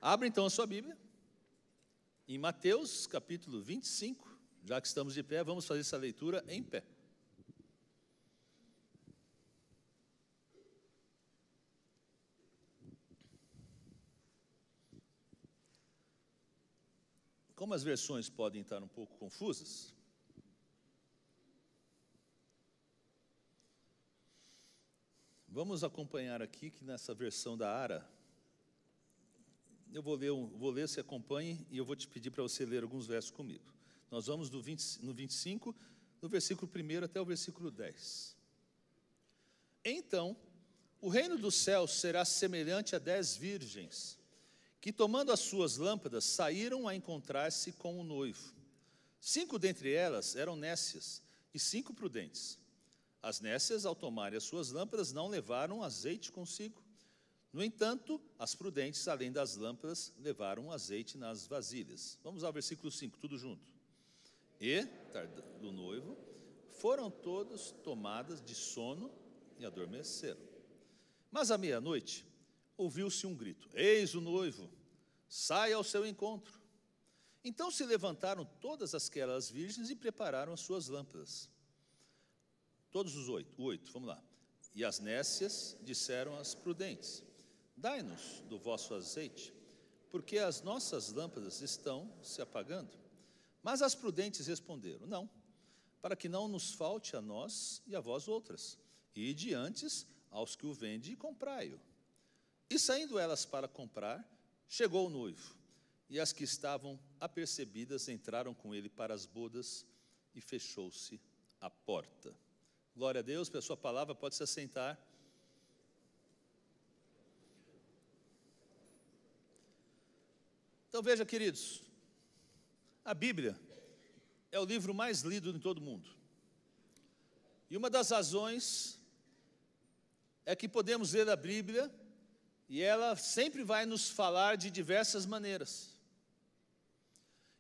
Abra então a sua Bíblia, em Mateus capítulo 25, já que estamos de pé, vamos fazer essa leitura em pé. Como as versões podem estar um pouco confusas, vamos acompanhar aqui que nessa versão da ARA, eu vou ler, você acompanhe, e eu vou te pedir para você ler alguns versos comigo. Nós vamos no 25, no versículo 1 até o versículo 10. Então, o reino dos céus será semelhante a 10 virgens, que tomando as suas lâmpadas, saíram a encontrar-se com o noivo. 5 dentre elas eram nécias, e 5 prudentes. As nécias, ao tomarem as suas lâmpadas, não levaram azeite consigo. No entanto, as prudentes, além das lâmpadas, levaram azeite nas vasilhas. Vamos ao versículo 5, tudo junto. E, tardando o noivo, foram todas tomadas de sono e adormeceram. Mas à meia-noite, ouviu-se um grito: eis o noivo, saia ao seu encontro. Então se levantaram todas aquelas virgens e prepararam as suas lâmpadas. Todos os 8, vamos lá. E as nécias disseram às prudentes: dai-nos do vosso azeite, porque as nossas lâmpadas estão se apagando. Mas as prudentes responderam: não, para que não nos falte a nós e a vós outras. Ide antes aos que o vendem e comprai-o. E saindo elas para comprar, chegou o noivo, e as que estavam apercebidas entraram com ele para as bodas, e fechou-se a porta. Glória a Deus, pela sua palavra, pode se assentar. Então veja, queridos, a Bíblia é o livro mais lido em todo o mundo. E uma das razões é que podemos ler a Bíblia e ela sempre vai nos falar de diversas maneiras.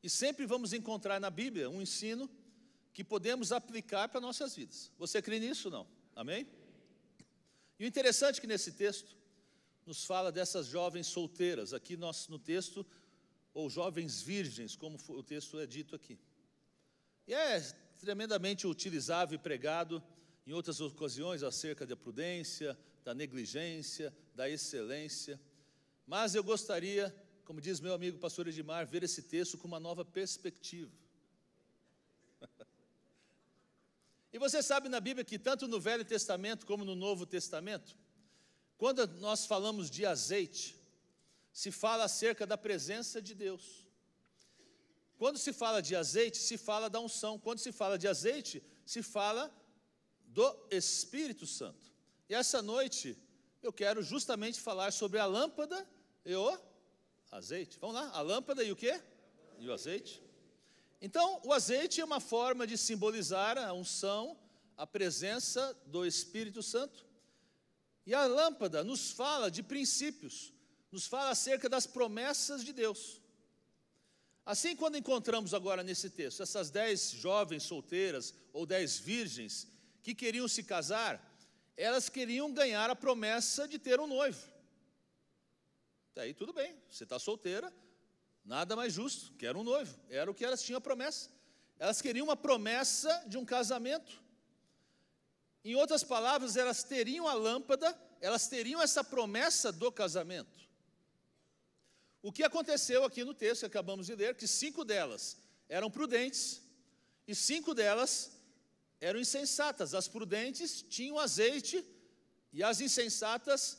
E sempre vamos encontrar na Bíblia um ensino que podemos aplicar para nossas vidas. Você crê nisso ou não? Amém? E o interessante é que nesse texto nos fala dessas jovens solteiras, aqui no texto, ou jovens virgens, como o texto é dito aqui. E é tremendamente utilizável e pregado em outras ocasiões acerca da prudência, da negligência, da excelência. Mas eu gostaria, como diz meu amigo pastor Edmar, ver esse texto com uma nova perspectiva. E você sabe na Bíblia que tanto no Velho Testamento como no Novo Testamento, quando nós falamos de azeite, se fala acerca da presença de Deus. Quando se fala de azeite, se fala da unção. Quando se fala de azeite, se fala do Espírito Santo. E essa noite, eu quero justamente falar sobre a lâmpada e o azeite. Vamos lá, a lâmpada e o quê? E o azeite. Então, o azeite é uma forma de simbolizar a unção, a presença do Espírito Santo. E a lâmpada nos fala de princípios, nos fala acerca das promessas de Deus. Assim, quando encontramos agora nesse texto, essas 10 jovens solteiras, ou 10 virgens, que queriam se casar, elas queriam ganhar a promessa de ter um noivo. Daí tudo bem, você está solteira, nada mais justo, quero um noivo, era o que elas tinham a promessa. Elas queriam uma promessa de um casamento. Em outras palavras, elas teriam a lâmpada, elas teriam essa promessa do casamento. O que aconteceu aqui no texto que acabamos de ler, que 5 delas eram prudentes e 5 delas eram insensatas. As prudentes tinham azeite e as insensatas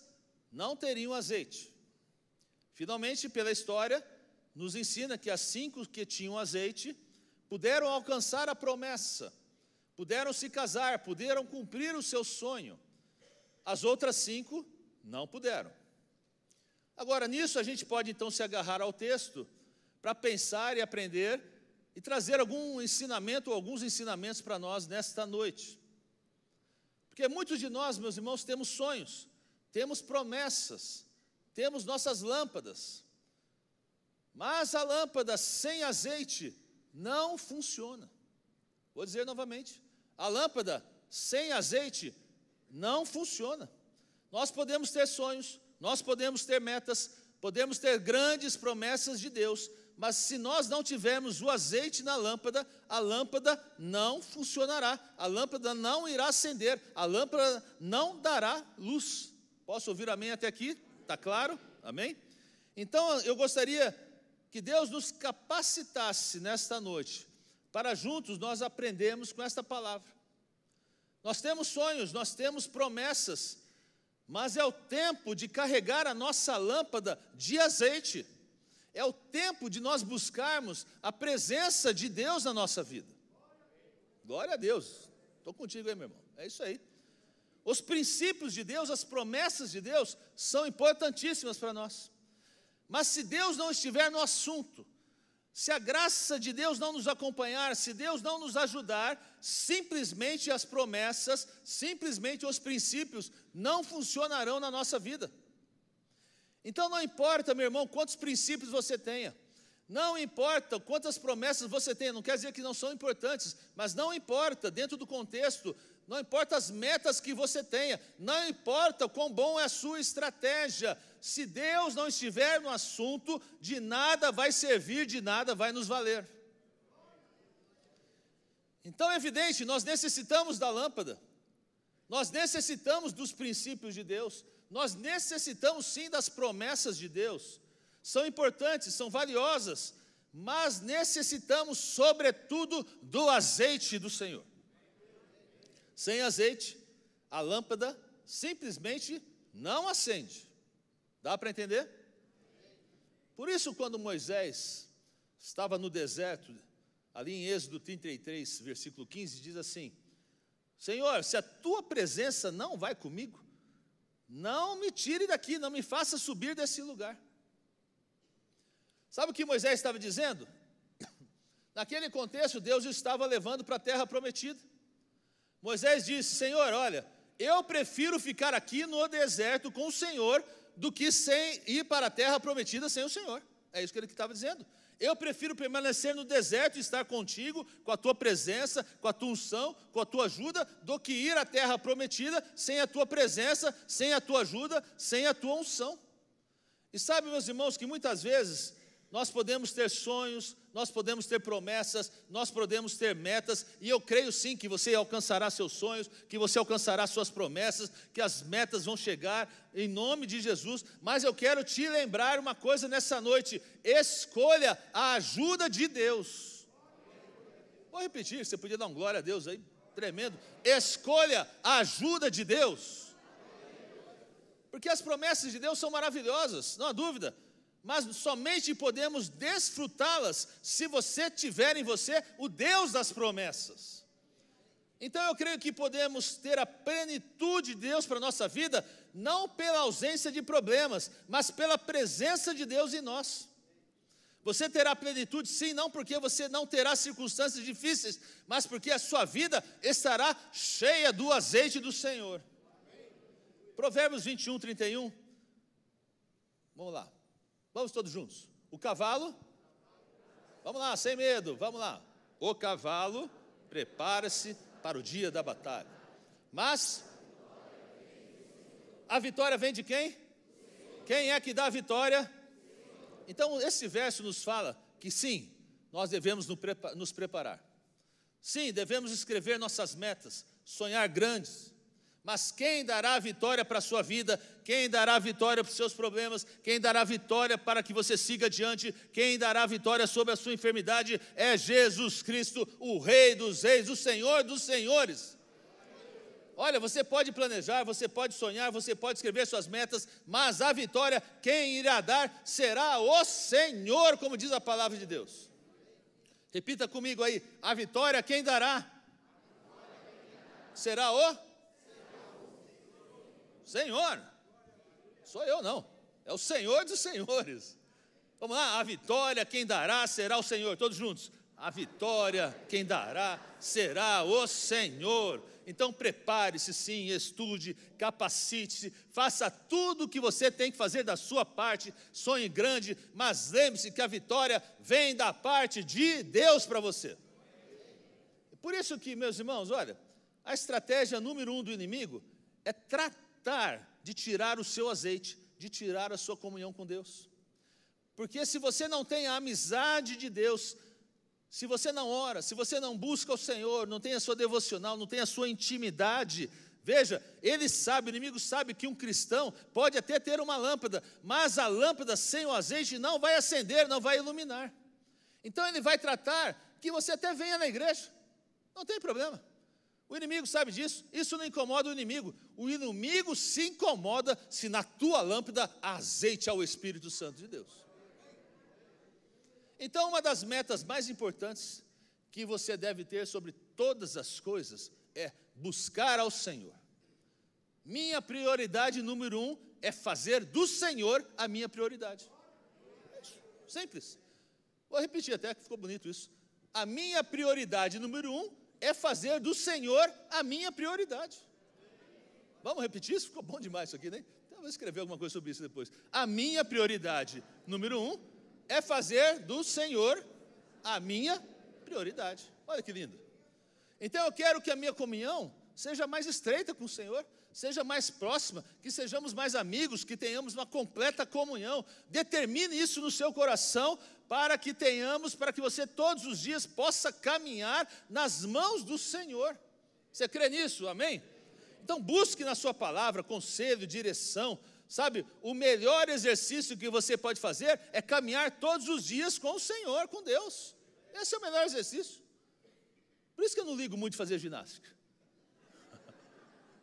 não teriam azeite. Finalmente, pela história, nos ensina que as 5 que tinham azeite puderam alcançar a promessa, puderam se casar, puderam cumprir o seu sonho. As outras 5 não puderam. Agora, nisso a gente pode então se agarrar ao texto para pensar e aprender e trazer algum ensinamento ou alguns ensinamentos para nós nesta noite. Porque muitos de nós, meus irmãos, temos sonhos, temos promessas, temos nossas lâmpadas, mas a lâmpada sem azeite não funciona. Vou dizer novamente, a lâmpada sem azeite não funciona. Nós podemos ter sonhos, nós podemos ter metas, podemos ter grandes promessas de Deus, mas se nós não tivermos o azeite na lâmpada, a lâmpada não funcionará, a lâmpada não irá acender, a lâmpada não dará luz. Posso ouvir amém até aqui? Está claro? Amém? Então eu gostaria que Deus nos capacitasse nesta noite, para juntos nós aprendermos com esta palavra. Nós temos sonhos, nós temos promessas, mas é o tempo de carregar a nossa lâmpada de azeite. É o tempo de nós buscarmos a presença de Deus na nossa vida. Glória a Deus. Estou contigo aí, meu irmão. É isso aí. Os princípios de Deus, as promessas de Deus são importantíssimas para nós. Mas se Deus não estiver no assunto, se a graça de Deus não nos acompanhar, se Deus não nos ajudar, simplesmente as promessas, simplesmente os princípios não funcionarão na nossa vida. Então não importa, meu irmão, quantos princípios você tenha, não importa quantas promessas você tenha, não quer dizer que não são importantes, mas não importa dentro do contexto, não importa as metas que você tenha, não importa quão bom é a sua estratégia, se Deus não estiver no assunto, de nada vai servir, de nada vai nos valer. Então é evidente, nós necessitamos da lâmpada, nós necessitamos dos princípios de Deus, nós necessitamos sim das promessas de Deus, são importantes, são valiosas, mas necessitamos sobretudo do azeite do Senhor. Sem azeite, a lâmpada simplesmente não acende. Dá para entender? Por isso, quando Moisés estava no deserto, ali em Êxodo 33, versículo 15, diz assim: Senhor, se a tua presença não vai comigo, não me tire daqui, não me faça subir desse lugar. Sabe o que Moisés estava dizendo? Naquele contexto, Deus o estava levando para a terra prometida. Moisés disse: Senhor, olha, eu prefiro ficar aqui no deserto com o Senhor do que sem ir para a terra prometida sem o Senhor. É isso que ele estava dizendo. Eu prefiro permanecer no deserto e estar contigo, com a tua presença, com a tua unção, com a tua ajuda, do que ir à terra prometida sem a tua presença, sem a tua ajuda, sem a tua unção. E sabe, meus irmãos, que muitas vezes nós podemos ter sonhos, nós podemos ter promessas, nós podemos ter metas, e eu creio sim que você alcançará seus sonhos, que você alcançará suas promessas, que as metas vão chegar em nome de Jesus, mas eu quero te lembrar uma coisa nessa noite: escolha a ajuda de Deus. Vou repetir, você podia dar um glória a Deus aí, tremendo. Escolha a ajuda de Deus, porque as promessas de Deus são maravilhosas, não há dúvida, mas somente podemos desfrutá-las se você tiver em você o Deus das promessas. Então eu creio que podemos ter a plenitude de Deus para a nossa vida, não pela ausência de problemas, mas pela presença de Deus em nós. Você terá plenitude sim, não porque você não terá circunstâncias difíceis, mas porque a sua vida estará cheia do azeite do Senhor. Provérbios 21, 31. Vamos lá. Vamos todos juntos. O cavalo, vamos lá, sem medo, vamos lá. O cavalo prepara-se para o dia da batalha, mas a vitória vem de quem? Quem é que dá a vitória? Então esse verso nos fala que sim, nós devemos nos preparar. Sim, devemos escrever nossas metas, sonhar grandes. Mas quem dará a vitória para a sua vida, quem dará a vitória para os seus problemas, quem dará a vitória para que você siga adiante, quem dará a vitória sobre a sua enfermidade é Jesus Cristo, o Rei dos Reis, o Senhor dos Senhores. Olha, você pode planejar, você pode sonhar, você pode escrever suas metas, mas a vitória, quem irá dar será o Senhor, como diz a palavra de Deus. Repita comigo aí: a vitória quem dará? Será o Senhor. Sou eu não, é o Senhor dos Senhores. Vamos lá, a vitória quem dará será o Senhor, todos juntos. A vitória quem dará será o Senhor. Então prepare-se sim, estude, capacite-se, faça tudo o que você tem que fazer da sua parte, sonhe grande, mas lembre-se que a vitória vem da parte de Deus para você. Por isso que, meus irmãos, olha, a estratégia número 1 do inimigo é tratar de tirar o seu azeite, de tirar a sua comunhão com Deus. Porque se você não tem a amizade de Deus, se você não ora, se você não busca o Senhor, não tem a sua devocional, não tem a sua intimidade, veja, ele sabe, o inimigo sabe que um cristão pode até ter uma lâmpada, mas a lâmpada sem o azeite não vai acender, não vai iluminar. Então ele vai tratar que você até venha na igreja, não tem problema. O inimigo sabe disso, isso não incomoda o inimigo se incomoda se na tua lâmpada há azeite ao Espírito Santo de Deus. Então, uma das metas mais importantes que você deve ter sobre todas as coisas é buscar ao Senhor. Minha prioridade número 1 é fazer do Senhor a minha prioridade. Simples. Vou repetir até que ficou bonito isso. A minha prioridade número 1 é fazer do Senhor a minha prioridade. Vamos repetir isso? Ficou bom demais isso aqui, né? Então eu vou escrever alguma coisa sobre isso depois. A minha prioridade número 1 é fazer do Senhor a minha prioridade. Olha que lindo. Então eu quero que a minha comunhão seja mais estreita com o Senhor, seja mais próxima, que sejamos mais amigos, que tenhamos uma completa comunhão. Determine isso no seu coração para que você todos os dias possa caminhar nas mãos do Senhor. Você crê nisso? Amém? Então busque na sua palavra conselho, direção. Sabe, o melhor exercício que você pode fazer é caminhar todos os dias com o Senhor, com Deus. Esse é o melhor exercício. Por isso que eu não ligo muito de fazer ginástica.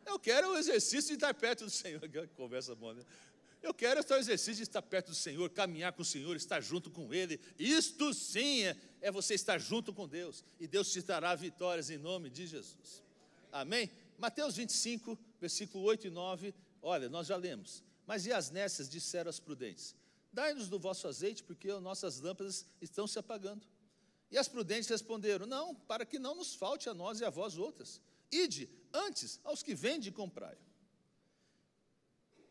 Eu quero o exercício de estar perto do Senhor. Conversa boa, né? Eu quero o exercício de estar perto do Senhor, caminhar com o Senhor, estar junto com Ele. Isto sim é você estar junto com Deus. E Deus te dará vitórias em nome de Jesus. Amém? Mateus 25, versículo 8 e 9. Olha, nós já lemos. Mas e as nécias disseram às prudentes: dai-nos do vosso azeite, porque as nossas lâmpadas estão se apagando. E as prudentes responderam: não, para que não nos falte a nós e a vós outras. Ide antes aos que vendem e comprai.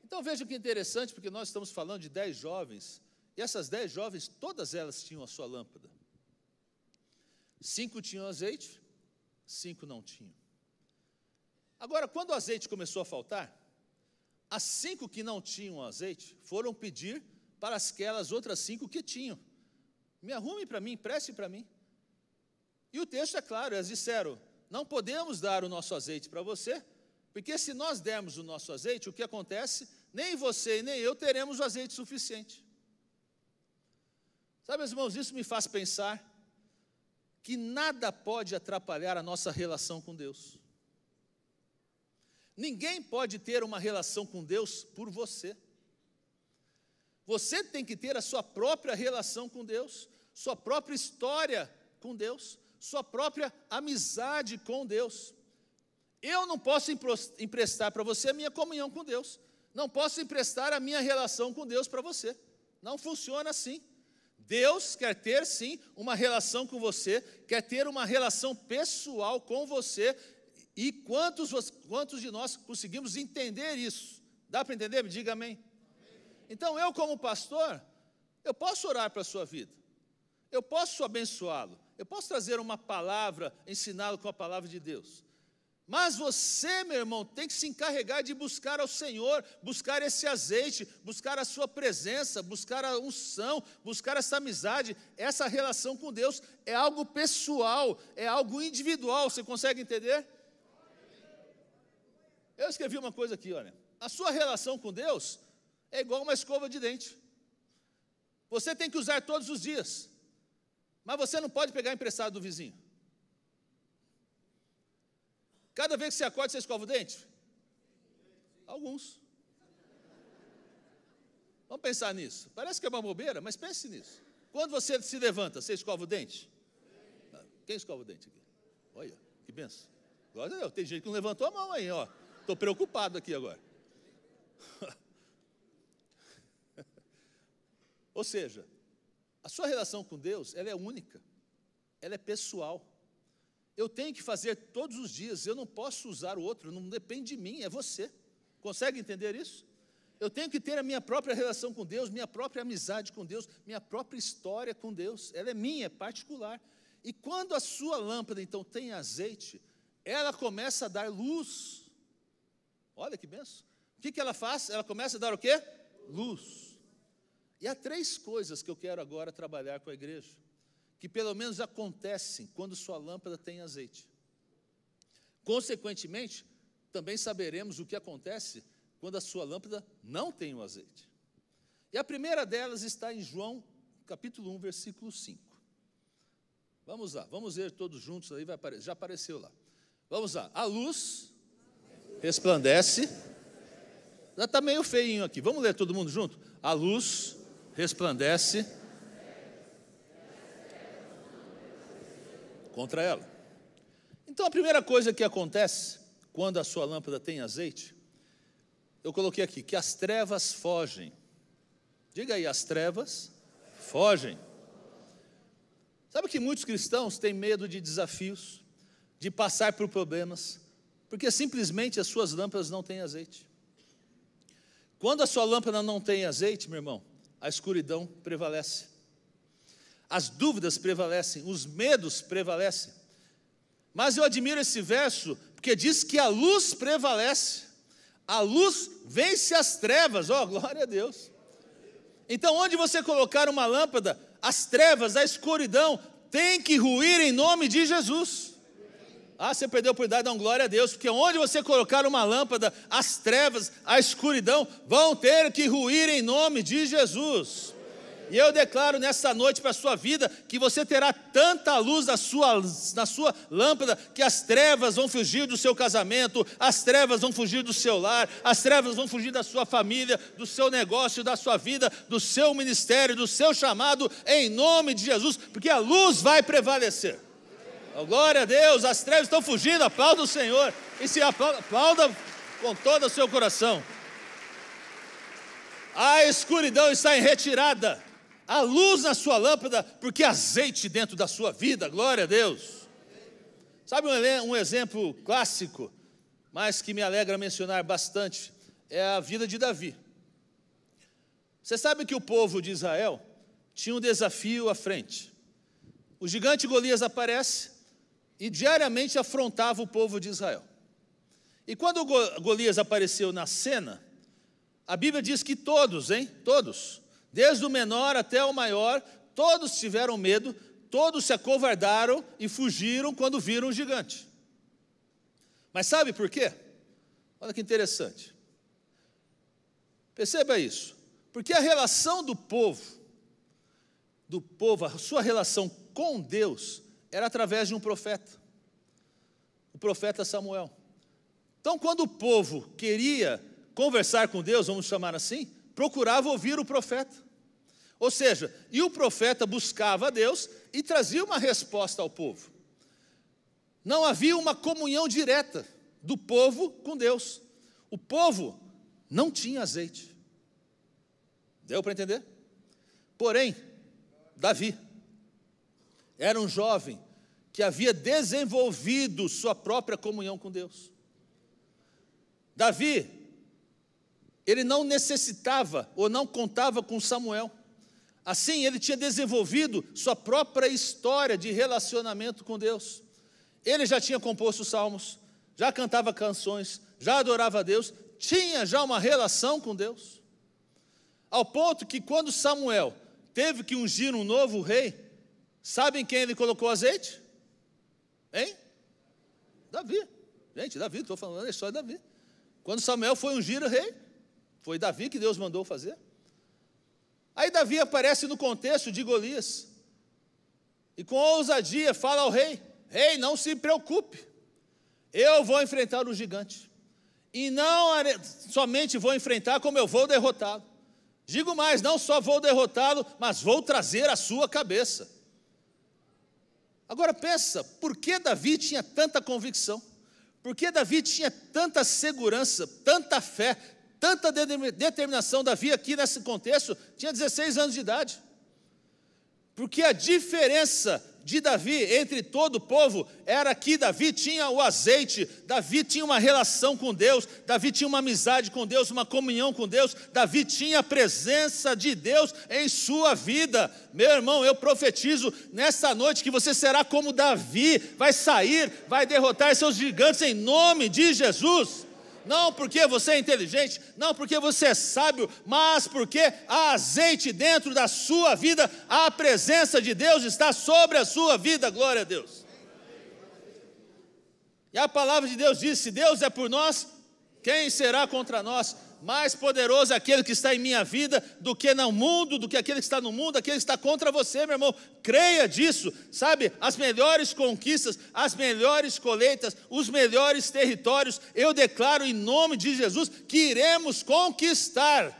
Então veja que interessante, porque nós estamos falando de 10 jovens, e essas 10 jovens, todas elas tinham a sua lâmpada. 5 tinham azeite, 5 não tinham. Agora, quando o azeite começou a faltar, as 5 que não tinham azeite foram pedir para aquelas outras 5 que tinham: me arrume para mim, empreste para mim. E o texto é claro, elas disseram: não podemos dar o nosso azeite para você, porque se nós dermos o nosso azeite, o que acontece? Nem você e nem eu teremos o azeite suficiente. Sabe, meus irmãos, isso me faz pensar que nada pode atrapalhar a nossa relação com Deus. Ninguém pode ter uma relação com Deus por você. Você tem que ter a sua própria relação com Deus, sua própria história com Deus, sua própria amizade com Deus. Eu não posso emprestar para você a minha comunhão com Deus. Não posso emprestar a minha relação com Deus para você. Não funciona assim. Deus quer ter, sim, uma relação com você, quer ter uma relação pessoal com você. E quantos de nós conseguimos entender isso? Dá para entender? Me diga amém. Então eu, como pastor, eu posso orar para a sua vida. Eu posso abençoá-lo. Eu posso trazer uma palavra, ensiná-lo com a palavra de Deus. Mas você, meu irmão, tem que se encarregar de buscar ao Senhor, buscar esse azeite, buscar a sua presença, buscar a unção, buscar essa amizade. Essa relação com Deus é algo pessoal, é algo individual. Você consegue entender? Eu escrevi uma coisa aqui, olha. A sua relação com Deus é igual uma escova de dente. Você tem que usar todos os dias, mas você não pode pegar emprestado do vizinho. Cada vez que você acorda, você escova o dente? Alguns. Vamos pensar nisso. Parece que é uma bobeira, mas pense nisso. Quando você se levanta, você escova o dente? Quem escova o dente aqui? Olha, que benção. Agora, tem gente que não levantou a mão aí, ó. Estou preocupado aqui agora. Ou seja, a sua relação com Deus, ela é única, ela é pessoal. Eu tenho que fazer todos os dias, eu não posso usar o outro, não depende de mim, é você. Consegue entender isso? Eu tenho que ter a minha própria relação com Deus, minha própria amizade com Deus, minha própria história com Deus. Ela é minha, é particular. E quando a sua lâmpada, então, tem azeite, ela começa a dar luz. Olha que benção. O que ela faz? Ela começa a dar o quê? Luz. E há 3 coisas que eu quero agora trabalhar com a igreja, que pelo menos acontecem quando sua lâmpada tem azeite. Consequentemente, também saberemos o que acontece quando a sua lâmpada não tem o azeite. E a primeira delas está em João, capítulo 1, versículo 5. Vamos lá, vamos ler todos juntos, aí já apareceu lá. Vamos lá, a luz resplandece. Já está meio feinho aqui, vamos ler todo mundo junto? A luz resplandece contra ela. Então a primeira coisa que acontece quando a sua lâmpada tem azeite, eu coloquei aqui, que as trevas fogem. Diga aí, as trevas fogem. Sabe que muitos cristãos têm medo de desafios, de passar por problemas, porque simplesmente as suas lâmpadas não têm azeite. Quando a sua lâmpada não tem azeite, meu irmão, a escuridão prevalece. As dúvidas prevalecem, os medos prevalecem. Mas eu admiro esse verso, porque diz que a luz prevalece. A luz vence as trevas, glória a Deus. Então, onde você colocar uma lâmpada, as trevas, a escuridão, tem que ruir em nome de Jesus. Você perdeu a oportunidade de dar glória a Deus, porque onde você colocar uma lâmpada, as trevas, a escuridão, vão ter que ruir em nome de Jesus. E eu declaro nessa noite para a sua vida, que você terá tanta luz na sua lâmpada, que as trevas vão fugir do seu casamento, as trevas vão fugir do seu lar, as trevas vão fugir da sua família, do seu negócio, da sua vida, do seu ministério, do seu chamado, em nome de Jesus, porque a luz vai prevalecer. Glória a Deus, as trevas estão fugindo, aplauda o Senhor, e se aplauda com todo o seu coração. A escuridão está em retirada, a luz na sua lâmpada, porque azeite dentro da sua vida, glória a Deus. Sabe um exemplo clássico, mas que me alegra mencionar bastante, é a vida de Davi. Você sabe que o povo de Israel tinha um desafio à frente. O gigante Golias aparece e diariamente afrontava o povo de Israel. E quando Golias apareceu na cena, a Bíblia diz que todos, desde o menor até o maior, todos tiveram medo, todos se acovardaram e fugiram quando viram o gigante. Mas sabe por quê? Olha que interessante. Perceba isso. Porque a relação do povo, a sua relação com Deus, era através de um profeta, o profeta Samuel. Então, quando o povo queria conversar com Deus, vamos chamar assim, procurava ouvir o profeta. Ou seja, e o profeta buscava a Deus e trazia uma resposta ao povo. Não havia uma comunhão direta do povo com Deus. O povo não tinha azeite. Deu para entender? Porém, Davi era um jovem que havia desenvolvido sua própria comunhão com Deus. Davi, ele não necessitava ou não contava com Samuel. Assim, ele tinha desenvolvido sua própria história de relacionamento com Deus. Ele já tinha composto salmos, já cantava canções, já adorava a Deus, tinha já uma relação com Deus. Ao ponto que quando Samuel teve que ungir um novo rei, sabem quem ele colocou azeite? Davi. Gente, Davi, estou falando a história de Davi. Quando Samuel foi ungir o rei, foi Davi que Deus mandou fazer. Aí Davi aparece no contexto de Golias, e com ousadia fala ao rei: rei, não se preocupe, eu vou enfrentar o gigante, e não somente vou enfrentar, como eu vou derrotá-lo. Digo mais, não só vou derrotá-lo, mas vou trazer a sua cabeça. Agora pensa, por que Davi tinha tanta convicção? Por que Davi tinha tanta segurança, tanta fé, tanta determinação? Davi aqui nesse contexto tinha 16 anos de idade. Porque a diferença de Davi entre todo o povo era que Davi tinha o azeite, Davi tinha uma relação com Deus, Davi tinha uma amizade com Deus, uma comunhão com Deus, Davi tinha a presença de Deus em sua vida. Meu irmão, eu profetizo nessa noite que você será como Davi, vai sair, vai derrotar seus gigantes em nome de Jesus. Não porque você é inteligente, não porque você é sábio, mas porque há azeite dentro da sua vida, a presença de Deus está sobre a sua vida, glória a Deus. E a palavra de Deus diz: se Deus é por nós, quem será contra nós? Mais poderoso é aquele que está em minha vida do que no mundo, do que aquele que está no mundo, aquele que está contra você, meu irmão. Creia disso, sabe? As melhores conquistas, as melhores colheitas, os melhores territórios, eu declaro em nome de Jesus que iremos conquistar.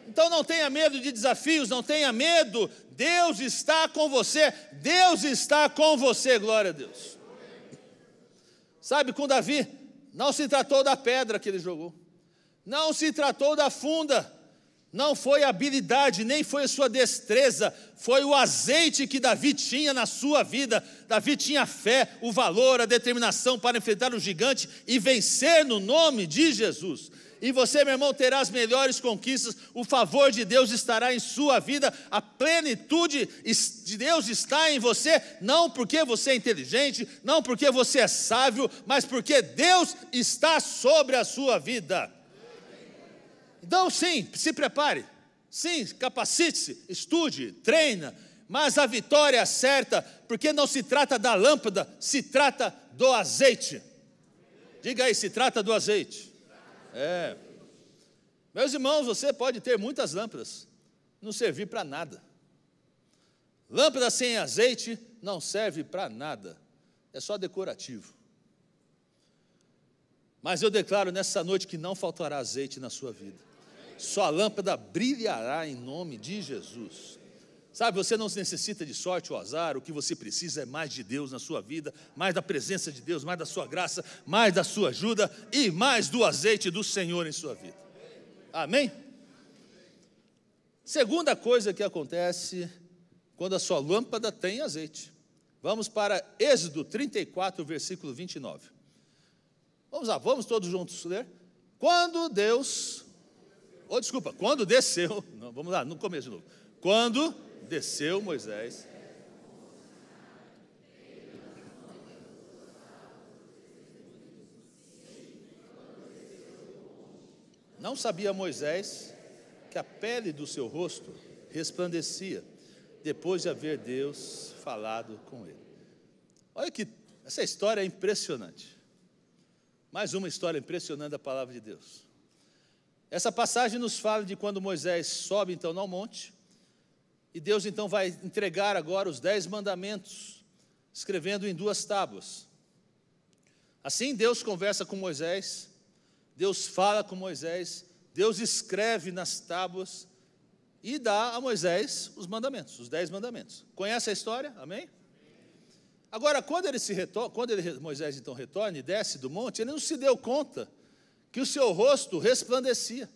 Então não tenha medo de desafios, não tenha medo, Deus está com você, Deus está com você, glória a Deus. Sabe, com Davi, não se tratou da pedra que ele jogou, não se tratou da funda, não foi a habilidade, nem foi a sua destreza, foi o azeite que Davi tinha na sua vida. Davi tinha fé, o valor, a determinação para enfrentar o gigante e vencer no nome de Jesus. E você, meu irmão, terá as melhores conquistas, o favor de Deus estará em sua vida, a plenitude de Deus está em você, não porque você é inteligente, não porque você é sábio, mas porque Deus está sobre a sua vida. Então sim, se prepare, sim, capacite-se, estude, treina, mas a vitória é certa, porque não se trata da lâmpada, se trata do azeite. Diga aí, se trata do azeite. Meus irmãos, você pode ter muitas lâmpadas, não servir para nada. Lâmpada sem azeite não serve para nada, é só decorativo. Mas eu declaro nessa noite que não faltará azeite na sua vida. Sua lâmpada brilhará em nome de Jesus. Sabe, você não necessita de sorte ou azar, o que você precisa é mais de Deus na sua vida, mais da presença de Deus, mais da sua graça, mais da sua ajuda e mais do azeite do Senhor em sua vida. Amém? Segunda coisa que acontece quando a sua lâmpada tem azeite. Vamos para Êxodo 34, versículo 29. Vamos lá, vamos todos juntos ler. Quando desceu, não, vamos lá, no começo de novo. Quando desceu Moisés, não sabia Moisés que a pele do seu rosto resplandecia, depois de haver Deus falado com ele. Olha que essa história é impressionante. Mais uma história impressionante da palavra de Deus. Essa passagem nos fala de quando Moisés sobe então ao monte, e Deus então vai entregar agora os 10 mandamentos, escrevendo em 2 tábuas. Assim Deus conversa com Moisés, Deus fala com Moisés, Deus escreve nas tábuas e dá a Moisés os mandamentos, os 10 mandamentos. Conhece a história? Amém? Agora, quando Moisés então retorna e desce do monte, ele não se deu conta que o seu rosto resplandecia.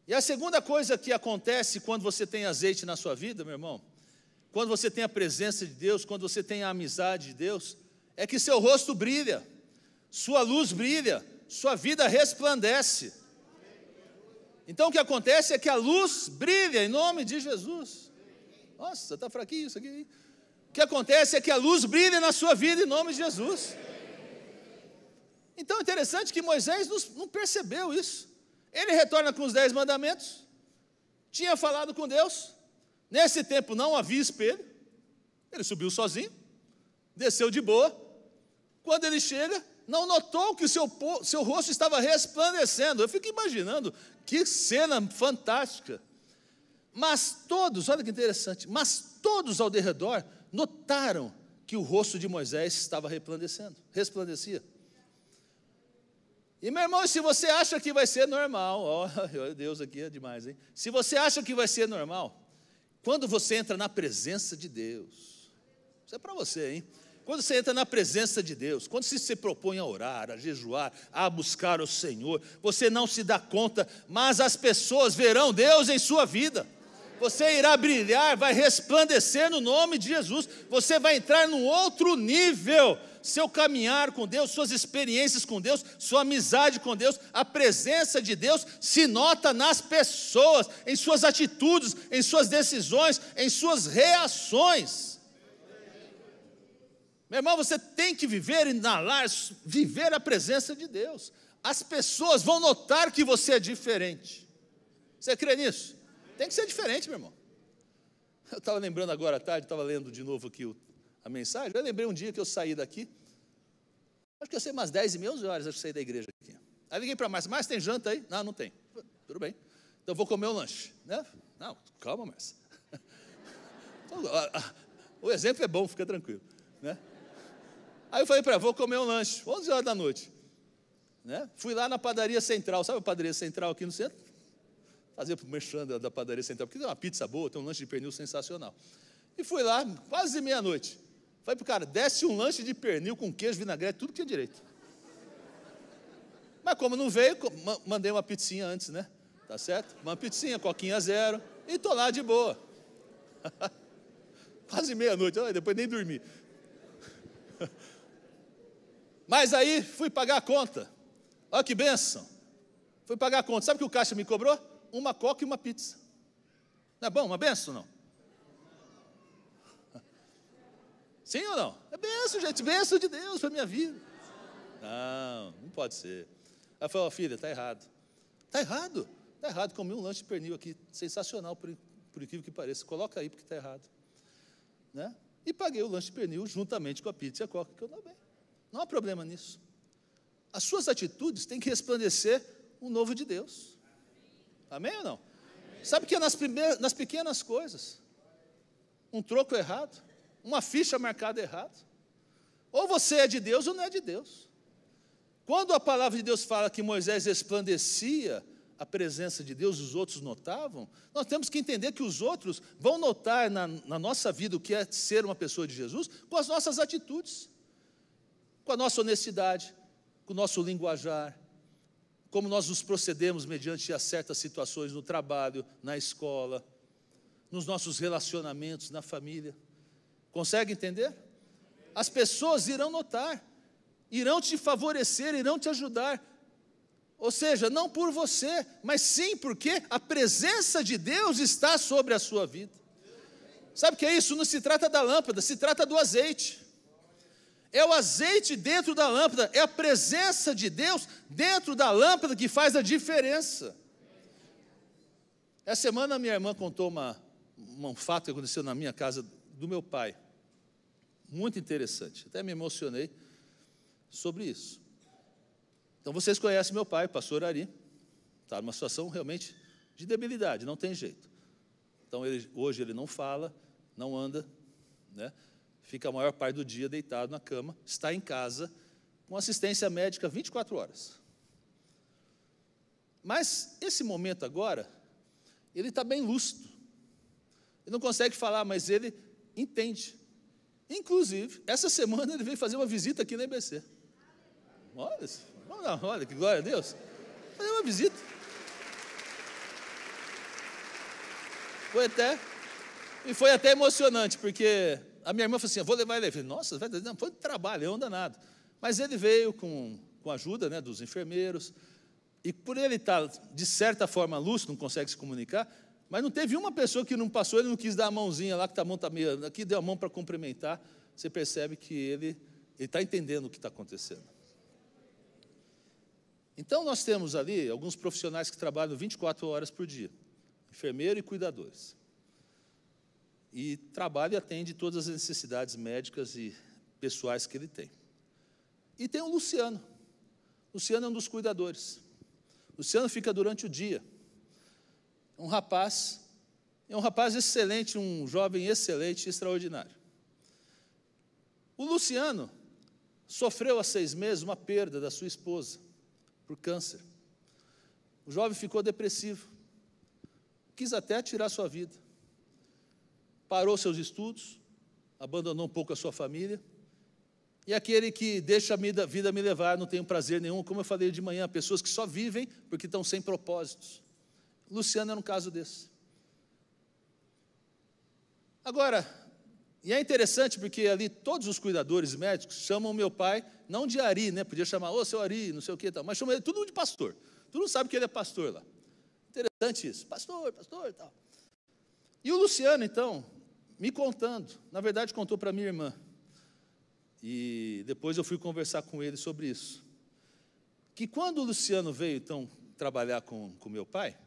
E a segunda coisa que acontece quando você tem azeite na sua vida, meu irmão, quando você tem a presença de Deus, quando você tem a amizade de Deus, é que seu rosto brilha, sua luz brilha, sua vida resplandece. Então o que acontece é que a luz brilha em nome de Jesus. Nossa, está fraquinho isso aqui, hein? O que acontece é que a luz brilha na sua vida em nome de Jesus. Então é interessante que Moisés não percebeu isso. Ele retorna com os 10 mandamentos, tinha falado com Deus, nesse tempo não havia espelho, ele subiu sozinho, desceu de boa, quando ele chega, não notou que o seu rosto estava resplandecendo. Eu fico imaginando, que cena fantástica. Mas todos, olha que interessante, mas todos ao redor notaram que o rosto de Moisés estava resplandecia. E meu irmão, se você acha que vai ser normal, ó, Deus aqui é demais, hein? Se você acha que vai ser normal, quando você entra na presença de Deus, isso é para você, hein? Quando você entra na presença de Deus, quando você se propõe a orar, a jejuar, a buscar o Senhor, você não se dá conta, mas as pessoas verão Deus em sua vida. Você irá brilhar, vai resplandecer no nome de Jesus. Você vai entrar num outro nível. Seu caminhar com Deus, suas experiências com Deus, sua amizade com Deus, a presença de Deus se nota nas pessoas, em suas atitudes, em suas decisões, em suas reações. Meu irmão, você tem que viver, inalar, viver a presença de Deus. As pessoas vão notar que você é diferente. Você crê nisso? Tem que ser diferente, meu irmão. Eu estava lembrando agora à tarde, estava lendo de novo aqui a mensagem. Eu lembrei um dia que eu saí daqui. Acho que eu sei umas 10h30, 11h, acho que saí da igreja aqui. Aí liguei para a Márcia: Márcia, tem janta aí? Não, não tem. Tudo bem. Então eu vou comer um lanche. Né? Não, calma, Márcia. Então, o exemplo é bom, fica tranquilo. Né? Aí eu falei para ela: vou comer um lanche, 11h da noite. Né? Fui lá na padaria Central. Sabe a padaria Central aqui no centro? Fazer o merchan da padaria Central, porque tem uma pizza boa, tem um lanche de pernil sensacional. E fui lá, quase meia-noite. Falei para o cara: desce um lanche de pernil com queijo, vinagrete, tudo que tinha direito. Mas como não veio, mandei uma pizzinha antes, né? Tá certo? Uma pizzinha, coquinha zero, e estou lá de boa. Quase meia-noite, depois nem dormi. Mas aí fui pagar a conta. Olha que bênção. Fui pagar a conta. Sabe o que o caixa me cobrou? Uma coca e uma pizza. Não é bom? Uma bênção ou não? Sim ou não? É bênção, gente. Bênção de Deus para a minha vida. Não, não pode ser. Ela falou: filha, está errado. Está errado? Está errado. Comi um lanche de pernil aqui, sensacional, por incrível que pareça. Coloca aí porque está errado. Né? E paguei o lanche de pernil juntamente com a pizza e a coca, que eu não bem. Não há problema nisso. As suas atitudes têm que resplandecer o novo de Deus. Amém ou não? Amém. Sabe que é nas pequenas coisas. Um troco errado, uma ficha marcada errado. Ou você é de Deus ou não é de Deus. Quando a palavra de Deus fala que Moisés resplandecia a presença de Deus, os outros notavam, nós temos que entender que os outros vão notar na nossa vida o que é ser uma pessoa de Jesus com as nossas atitudes, com a nossa honestidade, com o nosso linguajar, como nós nos procedemos mediante a certas situações no trabalho, na escola, nos nossos relacionamentos, na família. Consegue entender? As pessoas irão notar, irão te favorecer, irão te ajudar. Ou seja, não por você, mas sim porque a presença de Deus está sobre a sua vida. Sabe o que é isso? Não se trata da lâmpada, se trata do azeite. É o azeite dentro da lâmpada, é a presença de Deus dentro da lâmpada que faz a diferença. Essa semana minha irmã contou um fato que aconteceu na minha casa do meu pai. Muito interessante, até me emocionei sobre isso. Então vocês conhecem meu pai, pastor Ari, está numa situação realmente de debilidade, não tem jeito. Então hoje ele não fala, não anda, né? Fica a maior parte do dia deitado na cama, está em casa, com assistência médica 24 horas. Mas esse momento agora, ele está bem lúcido. Ele não consegue falar, mas ele entende. Inclusive, essa semana ele veio fazer uma visita aqui na IBC. Olha que glória a Deus. Fazer uma visita. Foi até emocionante, porque a minha irmã falou assim: eu vou levar ele. Eu falei: nossa, não foi trabalho, não danado. Mas ele veio com a ajuda, né, dos enfermeiros, e por ele estar, de certa forma, lúcido, não consegue se comunicar, mas não teve uma pessoa que não passou, ele não quis dar a mãozinha lá, que a mão está meio, aqui deu a mão para cumprimentar. Você percebe que ele está entendendo o que está acontecendo. Então nós temos ali alguns profissionais que trabalham 24 horas por dia, enfermeiro e cuidadores. E trabalha e atende todas as necessidades médicas e pessoais que ele tem. E tem o Luciano. Luciano é um dos cuidadores. Luciano fica durante o dia. É um rapaz excelente, um jovem excelente, extraordinário. O Luciano sofreu há 6 meses uma perda da sua esposa por câncer. O jovem ficou depressivo, quis até tirar sua vida. Parou seus estudos, abandonou um pouco a sua família, e aquele que deixa a vida me levar, não tem prazer nenhum, como eu falei de manhã, pessoas que só vivem porque estão sem propósitos. Luciano era um caso desse. Agora, e é interessante porque ali todos os cuidadores médicos chamam meu pai, não de Ari, né? Podia chamar, ô seu Ari, não sei o que, tal, mas chamam ele tudo de pastor. Todo mundo sabe que ele é pastor lá. Interessante isso, pastor e tal. E o Luciano, então, me contando, na verdade contou para minha irmã, E depois eu fui conversar com ele sobre isso. Que quando o Luciano veio, então, trabalhar com meu pai,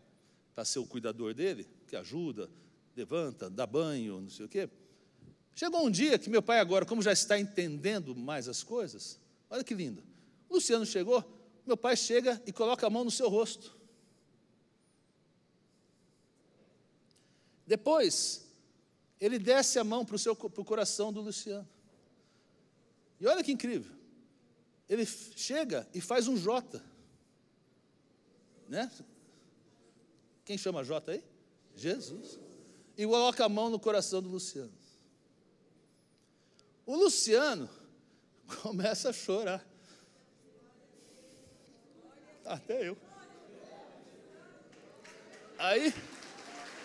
para ser o cuidador dele, que ajuda, levanta, dá banho, não sei o quê. Chegou um dia que meu pai agora, como já está entendendo mais as coisas, olha que lindo. O Luciano chegou, meu pai chega e coloca a mão no seu rosto. Depois, ele desce a mão para o coração do Luciano. E olha que incrível. Ele chega e faz um J. Né? Quem chama J aí? Jesus. E coloca a mão no coração do Luciano. O Luciano começa a chorar. Até eu. Aí,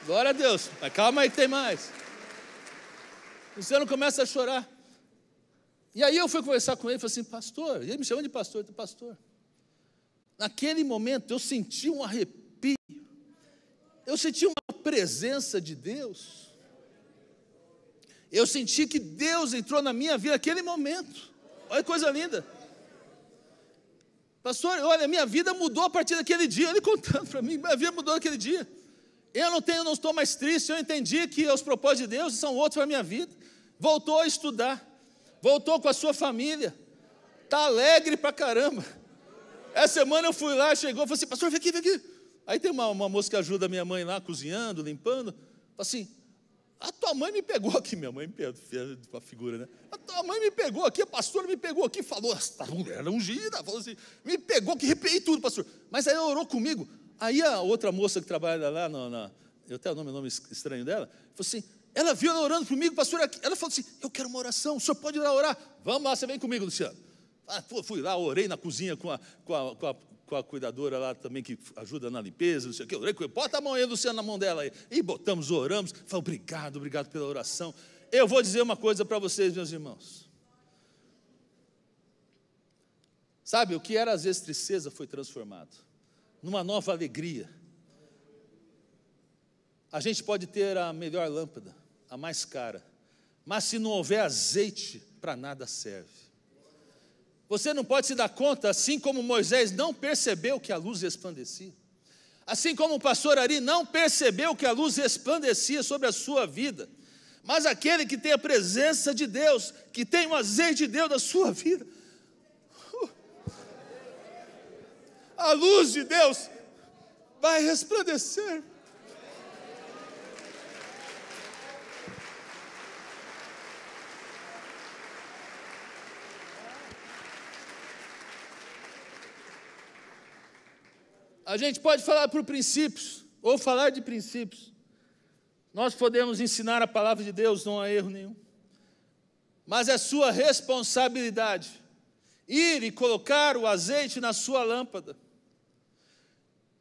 glória a Deus. Mas calma aí que tem mais. O Luciano começa a chorar. E aí eu fui conversar com ele e falei assim, pastor, e ele me chamou de pastor, eu falei, pastor. Naquele momento eu senti um arrepio. Eu senti uma presença de Deus. Eu senti que Deus entrou na minha vida naquele momento. Olha que coisa linda. Pastor, olha, minha vida mudou a partir daquele dia. Ele contando para mim, minha vida mudou naquele dia. Eu não estou mais triste, eu entendi que os propósitos de Deus são outros para a minha vida. Voltou a estudar, voltou com a sua família, está alegre para caramba. Essa semana eu fui lá, chegou, falei assim, pastor, vem aqui, vem aqui. Aí tem uma moça que ajuda a minha mãe lá, cozinhando, limpando. Falei assim, a tua mãe me pegou aqui, minha mãe fez uma figura, né? A tua mãe me pegou aqui, a pastora me pegou aqui, falou, essa mulher era ungida, falou assim, me pegou que arrepiei tudo, pastor. Mas aí ela orou comigo. Aí a outra moça que trabalha lá, eu até o nome estranho dela, falou assim, ela viu ela orando comigo, pastor, ela falou assim, eu quero uma oração, o senhor pode ir lá orar? Vamos lá, você vem comigo, Luciano. Fui lá, orei na cozinha com a cuidadora lá também, que ajuda na limpeza, não sei o quê. Orei com ele, bota a mão aí, Luciano, na mão dela aí. E botamos, oramos, falei, obrigado pela oração. Eu vou dizer uma coisa para vocês, meus irmãos. Sabe, o que era às vezes tristeza foi transformado numa nova alegria. A gente pode ter a melhor lâmpada, a mais cara, mas se não houver azeite, para nada serve. Você não pode se dar conta, assim como Moisés não percebeu que a luz resplandecia, assim como o pastor Ari não percebeu que a luz resplandecia sobre a sua vida, mas aquele que tem a presença de Deus, que tem o azeite de Deus na sua vida, a luz de Deus vai resplandecer. A gente pode falar por princípios, ou falar de princípios. Nós podemos ensinar a palavra de Deus, não há erro nenhum. Mas é sua responsabilidade ir e colocar o azeite na sua lâmpada.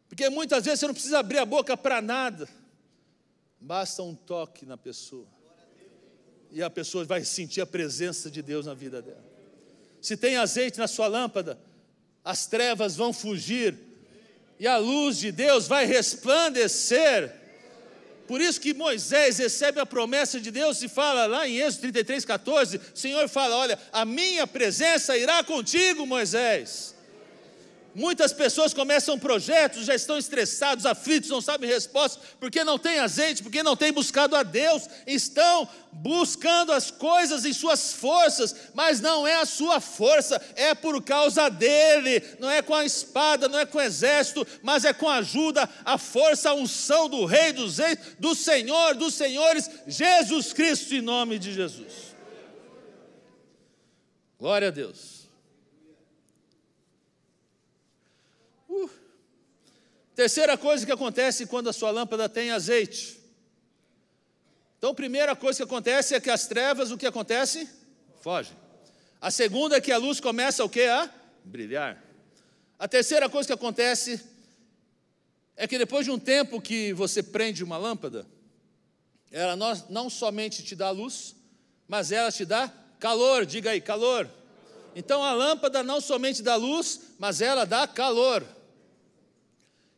Porque muitas vezes você não precisa abrir a boca para nada. Basta um toque na pessoa. E a pessoa vai sentir a presença de Deus na vida dela. Se tem azeite na sua lâmpada, as trevas vão fugir. E a luz de Deus vai resplandecer. Por isso que Moisés recebe a promessa de Deus e fala lá em Êxodo 33:14, o Senhor fala, olha, a minha presença irá contigo, Moisés. Muitas pessoas começam projetos, já estão estressados, aflitos, não sabem resposta, porque não tem azeite, porque não tem buscado a Deus, estão buscando as coisas em suas forças, mas não é a sua força, é por causa dele, não é com a espada, não é com o exército, mas é com a ajuda, a força, a unção do Rei dos Reis, do Senhor, dos Senhores, Jesus Cristo, em nome de Jesus. Glória a Deus. Terceira coisa que acontece quando a sua lâmpada tem azeite. Então, primeira coisa que acontece é que as trevas, o que acontece? Fogem. A segunda é que a luz começa o quê? A brilhar. A terceira coisa que acontece é que depois de um tempo que você prende uma lâmpada, ela não somente te dá luz, mas ela te dá calor. Diga aí, calor. Então a lâmpada não somente dá luz, mas ela dá calor.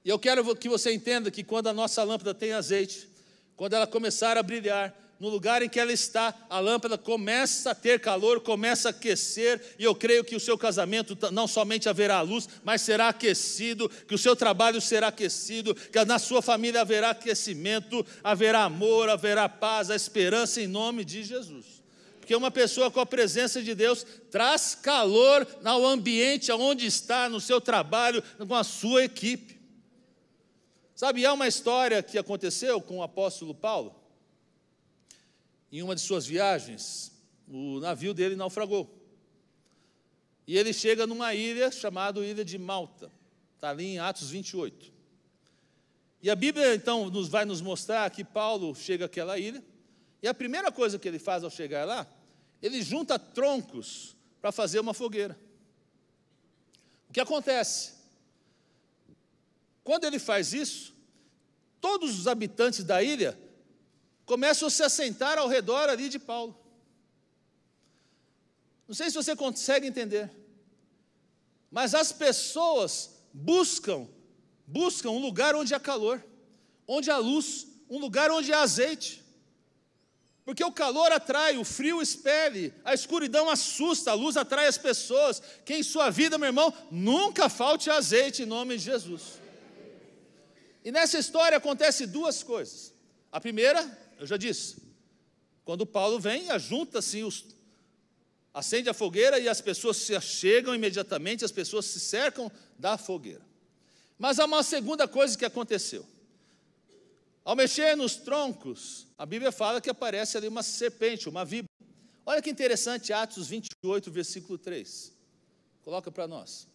E eu quero que você entenda que quando a nossa lâmpada tem azeite, quando ela começar a brilhar, no lugar em que ela está, a lâmpada começa a ter calor, começa a aquecer, e eu creio que o seu casamento não somente haverá luz, mas será aquecido, que o seu trabalho será aquecido, que na sua família haverá aquecimento, haverá amor, haverá paz, a esperança em nome de Jesus. Porque uma pessoa com a presença de Deus traz calor ao ambiente onde está, no seu trabalho, com a sua equipe. Sabe, há uma história que aconteceu com o apóstolo Paulo. Em uma de suas viagens, o navio dele naufragou. E ele chega numa ilha chamada Ilha de Malta. Está ali em Atos 28. E a Bíblia, então, vai nos mostrar que Paulo chega àquela ilha. E a primeira coisa que ele faz ao chegar lá, ele junta troncos para fazer uma fogueira. O que acontece? Quando ele faz isso, todos os habitantes da ilha começam a se assentar ao redor ali de Paulo. Não sei se você consegue entender, mas as pessoas buscam um lugar onde há calor, onde há luz, um lugar onde há azeite. Porque o calor atrai, o frio expele, a escuridão assusta, a luz atrai as pessoas. Que em sua vida, meu irmão, nunca falte azeite em nome de Jesus. E nessa história acontece duas coisas. A primeira, eu já disse, quando Paulo vem, ajunta-se, acende a fogueira e as pessoas se chegam imediatamente, as pessoas se cercam da fogueira. Mas há uma segunda coisa que aconteceu. Ao mexer nos troncos, a Bíblia fala que aparece ali uma serpente, uma víbora. Olha que interessante, Atos 28, versículo 3. Coloca para nós.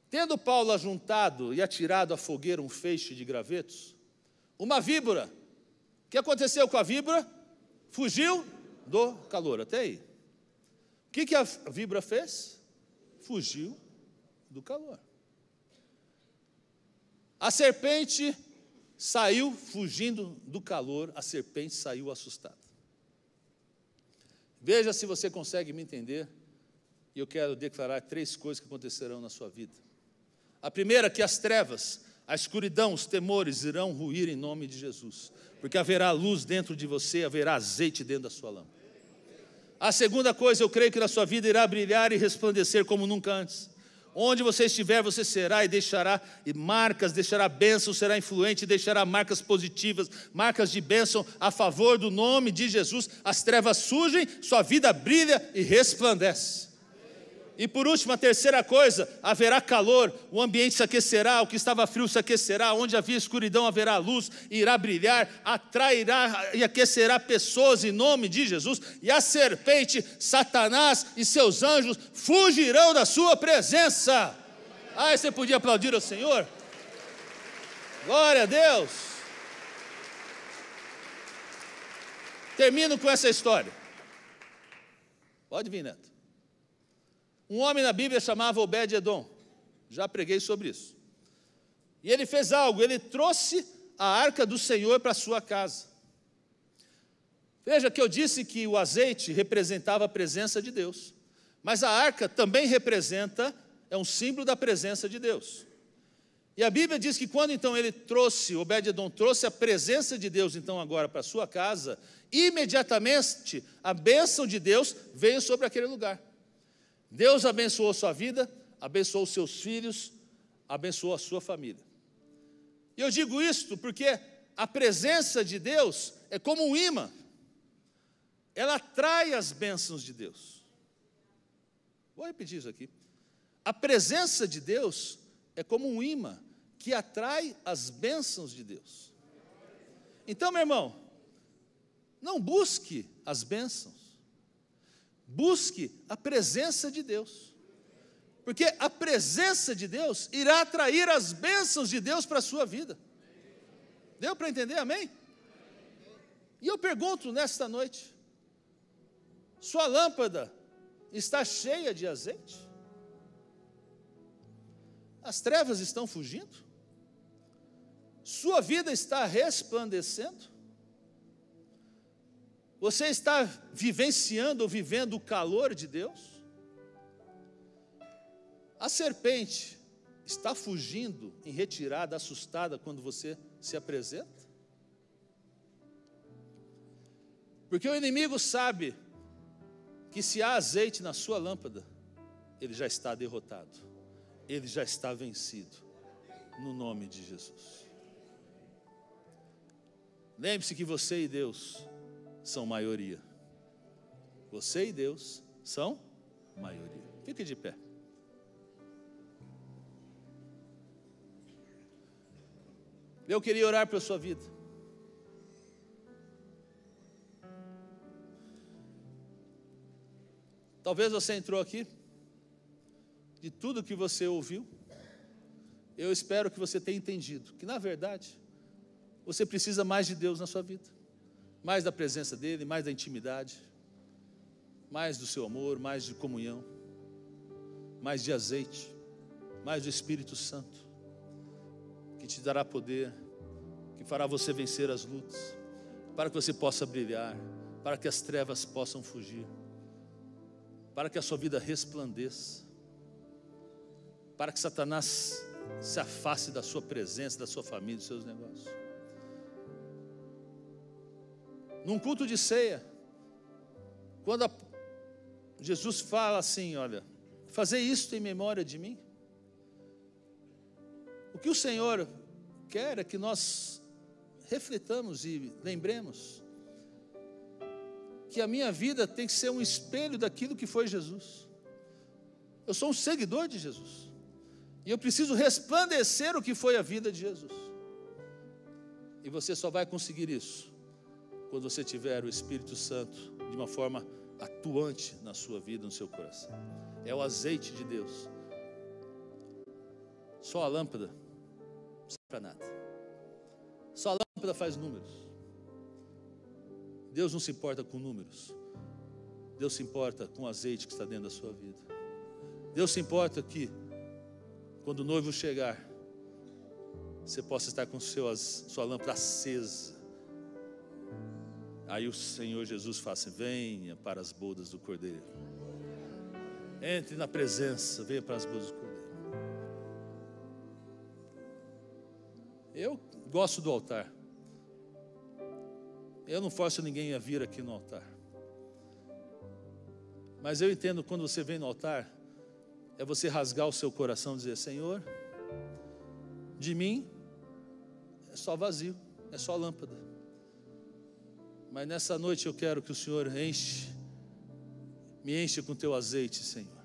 Tendo Paulo ajuntado e atirado à fogueira um feixe de gravetos, uma víbora. O que aconteceu com a víbora? Fugiu do calor. Até aí. O que a víbora fez? Fugiu do calor. A serpente saiu fugindo do calor, a serpente saiu assustada. Veja se você consegue me entender, e eu quero declarar 3 coisas que acontecerão na sua vida. A primeira, que as trevas, a escuridão, os temores irão ruir em nome de Jesus, porque haverá luz dentro de você, haverá azeite dentro da sua lâmpada. A segunda coisa, eu creio que na sua vida irá brilhar e resplandecer como nunca antes. Onde você estiver, você será e deixará marcas, deixará bênção, será influente, deixará marcas positivas, marcas de bênção a favor do nome de Jesus. As trevas surgem, sua vida brilha e resplandece. E por último, a terceira coisa, haverá calor, o ambiente se aquecerá, o que estava frio se aquecerá, onde havia escuridão haverá luz, irá brilhar, atrairá e aquecerá pessoas em nome de Jesus, e a serpente, Satanás e seus anjos fugirão da sua presença. Ah, você podia aplaudir ao Senhor? Glória a Deus. Termino com essa história. Pode vir, Neto. Um homem na Bíblia chamava Obed-Edom, já preguei sobre isso. E ele fez algo, ele trouxe a arca do Senhor para a sua casa. Veja que eu disse que o azeite representava a presença de Deus, mas a arca também representa, é um símbolo da presença de Deus. E a Bíblia diz que quando então Obed-Edom trouxe a presença de Deus então agora para a sua casa, imediatamente a bênção de Deus veio sobre aquele lugar. Deus abençoou sua vida, abençoou os seus filhos, abençoou a sua família. E eu digo isto porque a presença de Deus é como um imã. Ela atrai as bênçãos de Deus. Vou repetir isso aqui. A presença de Deus é como um imã que atrai as bênçãos de Deus. Então, meu irmão, não busque as bênçãos. Busque a presença de Deus, porque a presença de Deus irá atrair as bênçãos de Deus para a sua vida. Deu para entender, amém? E eu pergunto nesta noite, sua lâmpada está cheia de azeite? As trevas estão fugindo? Sua vida está resplandecendo? Você está vivenciando ou vivendo o calor de Deus? A serpente está fugindo em retirada, assustada, quando você se apresenta? Porque o inimigo sabe que se há azeite na sua lâmpada, ele já está derrotado, ele já está vencido, no nome de Jesus. Lembre-se que você e Deus são maioria. Você e Deus são maioria. Fique de pé. Eu queria orar pela sua vida. Talvez você entrou aqui, de tudo que você ouviu, eu espero que você tenha entendido que, na verdade, você precisa mais de Deus na sua vida, mais da presença dEle, mais da intimidade, mais do seu amor, mais de comunhão, mais de azeite, mais do Espírito Santo, que te dará poder, que fará você vencer as lutas, para que você possa brilhar, para que as trevas possam fugir, para que a sua vida resplandeça, para que Satanás se afaste da sua presença, da sua família, dos seus negócios. Num culto de ceia, quando Jesus fala assim, olha, fazer isto em memória de mim. O que o Senhor quer é que nós refletamos e lembremos que a minha vida tem que ser um espelho daquilo que foi Jesus. Eu sou um seguidor de Jesus, e eu preciso resplandecer o que foi a vida de Jesus. E você só vai conseguir isso quando você tiver o Espírito Santo de uma forma atuante na sua vida, no seu coração. É o azeite de Deus. Só a lâmpada não serve para nada. Só a lâmpada faz números. Deus não se importa com números. Deus se importa com o azeite que está dentro da sua vida. Deus se importa que, quando o noivo chegar, você possa estar com sua lâmpada acesa. Aí o Senhor Jesus fala assim: venha para as bodas do Cordeiro. Entre na presença, venha para as bodas do Cordeiro. Eu gosto do altar. Eu não forço ninguém a vir aqui no altar. Mas eu entendo, quando você vem no altar, é você rasgar o seu coração e dizer: Senhor, de mim é só vazio, é só lâmpada. Mas nessa noite eu quero que o Senhor me enche com teu azeite, Senhor,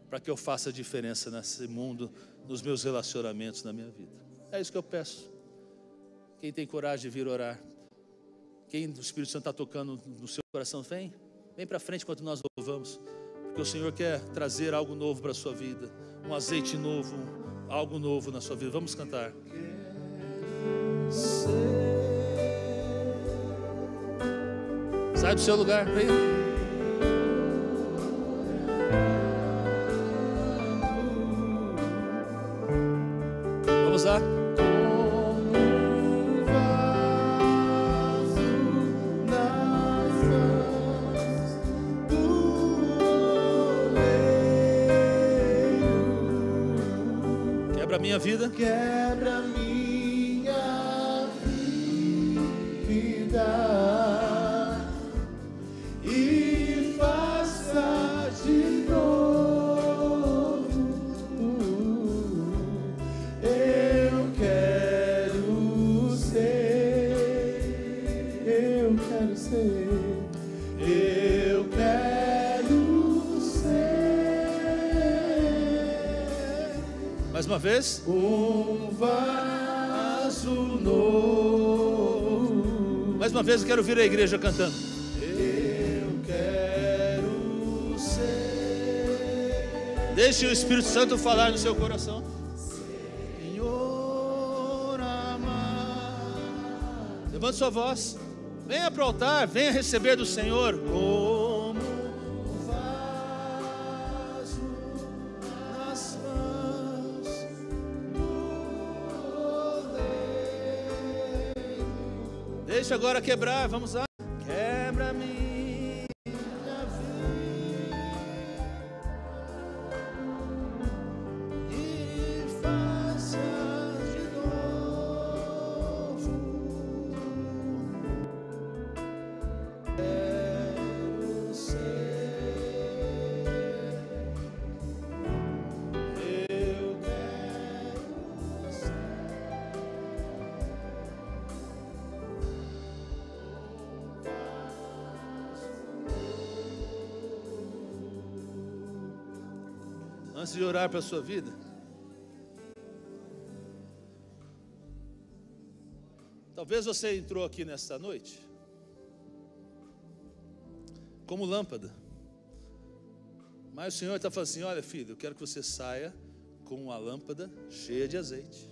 para que eu faça a diferença nesse mundo, nos meus relacionamentos, na minha vida. É isso que eu peço. Quem tem coragem de vir orar, quem o Espírito Santo está tocando no seu coração, vem para frente enquanto nós louvamos, porque o Senhor quer trazer algo novo para a sua vida, um azeite novo, algo novo na sua vida. Vamos cantar. Sai do seu lugar, vem. Vamos lá. Quebra a minha vida. Quebra minha vida. Mais uma vez. Um vaso novo. Mais uma vez eu quero ouvir a igreja cantando. Eu quero ser. Deixe o Espírito Santo falar no seu coração. Senhor amado. Levante sua voz. Venha para o altar, venha receber do Senhor. Deixa agora quebrar, vamos lá. Quebra minha vida e faça de novo. Antes de orar para a sua vida, talvez você entrou aqui nesta noite como lâmpada, mas o Senhor está falando assim: olha, filho, eu quero que você saia com uma lâmpada cheia de azeite.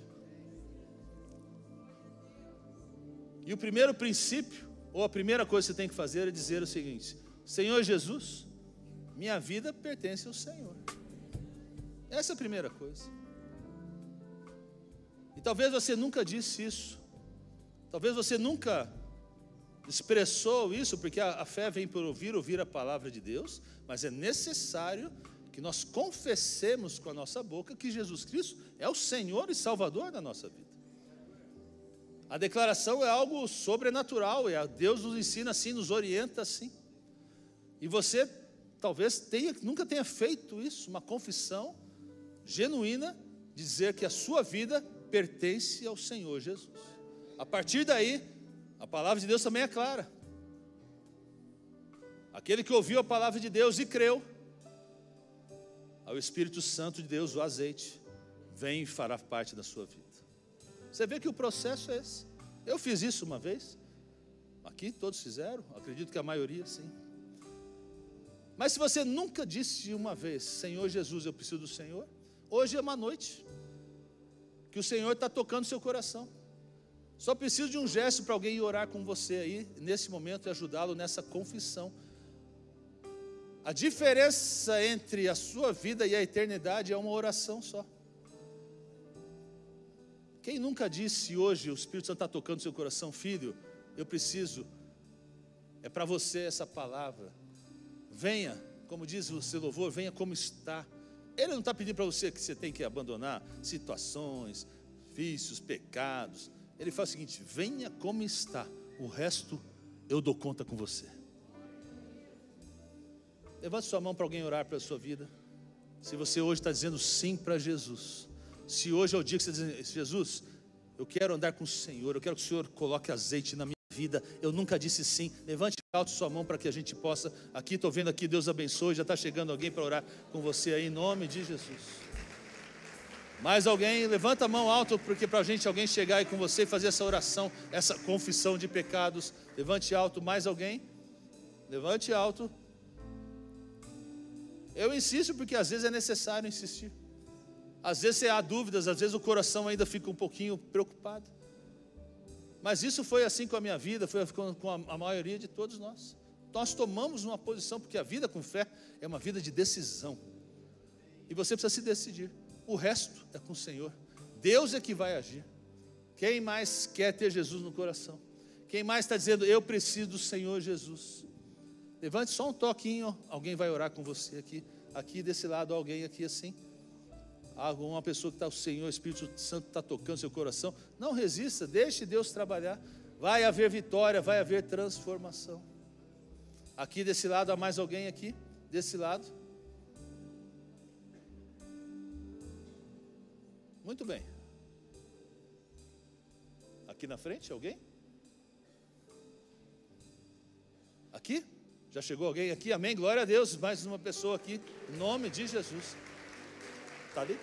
E o primeiro princípio, ou a primeira coisa que você tem que fazer é dizer o seguinte: Senhor Jesus, minha vida pertence ao Senhor. Essa é a primeira coisa. E talvez você nunca disse isso, talvez você nunca expressou isso, porque a fé vem por ouvir a palavra de Deus, mas é necessário que nós confessemos com a nossa boca que Jesus Cristo é o Senhor e Salvador da nossa vida. A declaração é algo sobrenatural, Deus nos ensina assim, nos orienta assim. E você talvez nunca tenha feito isso, uma confissão genuína, dizer que a sua vida pertence ao Senhor Jesus. A partir daí, a palavra de Deus também é clara. Aquele que ouviu a palavra de Deus e creu, ao Espírito Santo de Deus, o azeite, vem e fará parte da sua vida. Você vê que o processo é esse. Eu fiz isso uma vez. Aqui todos fizeram. Acredito que a maioria sim. Mas se você nunca disse uma vez: Senhor Jesus, eu preciso do Senhor, hoje é uma noite que o Senhor está tocando seu coração. Só preciso de um gesto para alguém ir orar com você aí, nesse momento, e ajudá-lo nessa confissão. A diferença entre a sua vida e a eternidade é uma oração só. Quem nunca disse hoje, o Espírito Santo está tocando seu coração: filho, eu preciso, é para você essa palavra. Venha, como diz o seu louvor, venha como está. Ele não está pedindo para você que você tem que abandonar situações, vícios, pecados. Ele fala o seguinte: venha como está, o resto eu dou conta com você. Levante sua mão para alguém orar pela sua vida. Se você hoje está dizendo sim para Jesus, se hoje é o dia que você está dizendo: Jesus, eu quero andar com o Senhor, eu quero que o Senhor coloque azeite na minha vida, eu nunca disse sim, levante alto sua mão para que a gente possa, aqui estou vendo aqui, Deus abençoe, já está chegando alguém para orar com você aí, em nome de Jesus. Mais alguém? Levanta a mão alto, porque para a gente alguém chegar aí com você e fazer essa oração, essa confissão de pecados. Levante alto. Mais alguém? Levante alto. Eu insisto porque às vezes é necessário insistir. Às vezes há dúvidas, às vezes o coração ainda fica um pouquinho preocupado. Mas isso foi assim com a minha vida, foi com a maioria de todos nós. Nós tomamos uma posição, porque a vida com fé é uma vida de decisão. E você precisa se decidir. O resto é com o Senhor. Deus é que vai agir. Quem mais quer ter Jesus no coração? Quem mais está dizendo: eu preciso do Senhor Jesus? Levante só um toquinho, alguém vai orar com você aqui. Aqui desse lado, alguém aqui assim. Alguma pessoa que está, o Senhor, o Espírito Santo está tocando seu coração. Não resista, deixe Deus trabalhar. Vai haver vitória, vai haver transformação. Aqui desse lado, há mais alguém aqui? Desse lado. Muito bem. Aqui na frente, alguém? Aqui? Já chegou alguém aqui? Amém? Glória a Deus. Mais uma pessoa aqui, em nome de Jesus. Está ali?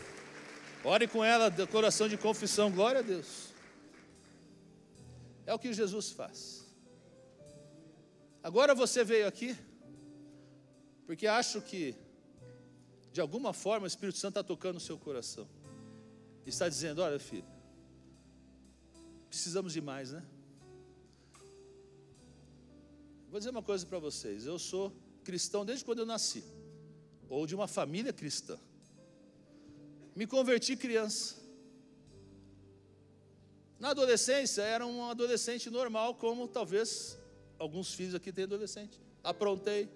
Ore com ela, coração de confissão. Glória a Deus. É o que Jesus faz. Agora você veio aqui porque acho que de alguma forma o Espírito Santo está tocando o seu coração. Está dizendo: olha, filho, precisamos de mais, né? Vou dizer uma coisa para vocês: eu sou cristão desde quando eu nasci, ou de uma família cristã. Me converti criança. Na adolescência, era um adolescente normal, como talvez alguns filhos aqui têm adolescente. Aprontei.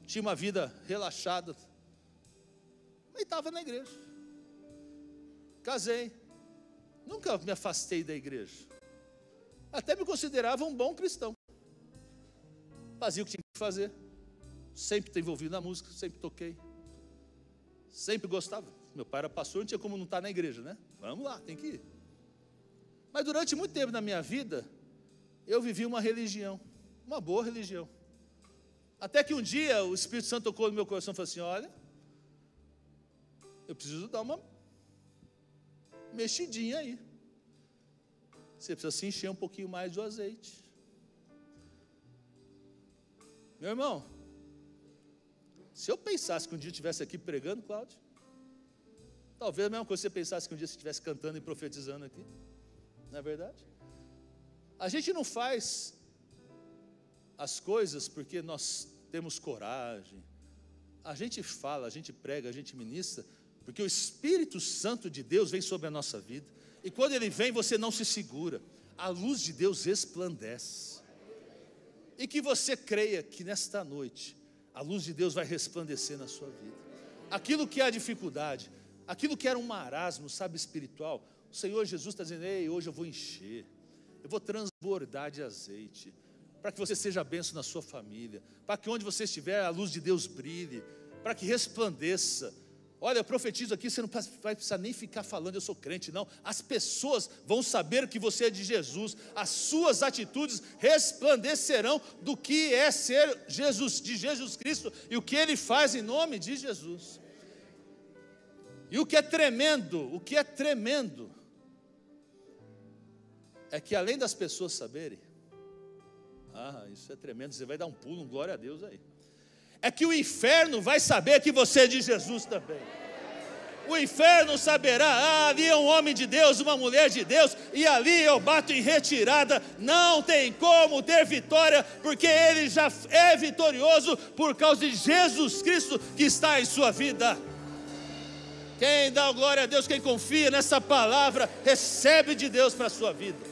Tinha uma vida relaxada. Mas estava na igreja. Casei. Nunca me afastei da igreja. Até me considerava um bom cristão. Fazia o que tinha que fazer. Sempre estou envolvido na música, sempre toquei. Sempre gostava. Meu pai era pastor, não tinha como não estar na igreja, né? Vamos lá, tem que ir. Mas durante muito tempo na minha vida, eu vivi uma religião, uma boa religião. Até que um dia o Espírito Santo tocou no meu coração e falou assim: olha, eu preciso dar uma mexidinha aí. Você precisa se encher um pouquinho mais do azeite. Meu irmão, se eu pensasse que um dia eu estivesse aqui pregando, Cláudio, talvez a mesma coisa que você pensasse que um dia você estivesse cantando e profetizando aqui, não é verdade? A gente não faz as coisas porque nós temos coragem. A gente fala, a gente prega, a gente ministra, porque o Espírito Santo de Deus vem sobre a nossa vida. E quando Ele vem, você não se segura. A luz de Deus resplandece. E que você creia que nesta noite, a luz de Deus vai resplandecer na sua vida. Aquilo que há dificuldade, aquilo que era um marasmo, sabe, espiritual, o Senhor Jesus está dizendo, ei, hoje eu vou encher, eu vou transbordar de azeite, para que você seja bênção na sua família, para que onde você estiver, a luz de Deus brilhe, para que resplandeça. Olha, eu profetizo aqui, você não vai precisar nem ficar falando, eu sou crente, não. As pessoas vão saber que você é de Jesus, as suas atitudes resplandecerão do que é ser Jesus, de Jesus Cristo, e o que Ele faz em nome de Jesus. E o que é tremendo, é que além das pessoas saberem, isso é tremendo, você vai dar um pulo, glória a Deus aí. É que o inferno vai saber que você é de Jesus também. O inferno saberá, ali é um homem de Deus, uma mulher de Deus, e ali eu bato em retirada, não tem como ter vitória, porque ele já é vitorioso por causa de Jesus Cristo que está em sua vida. Quem dá glória a Deus, quem confia nessa palavra, recebe de Deus para a sua vida.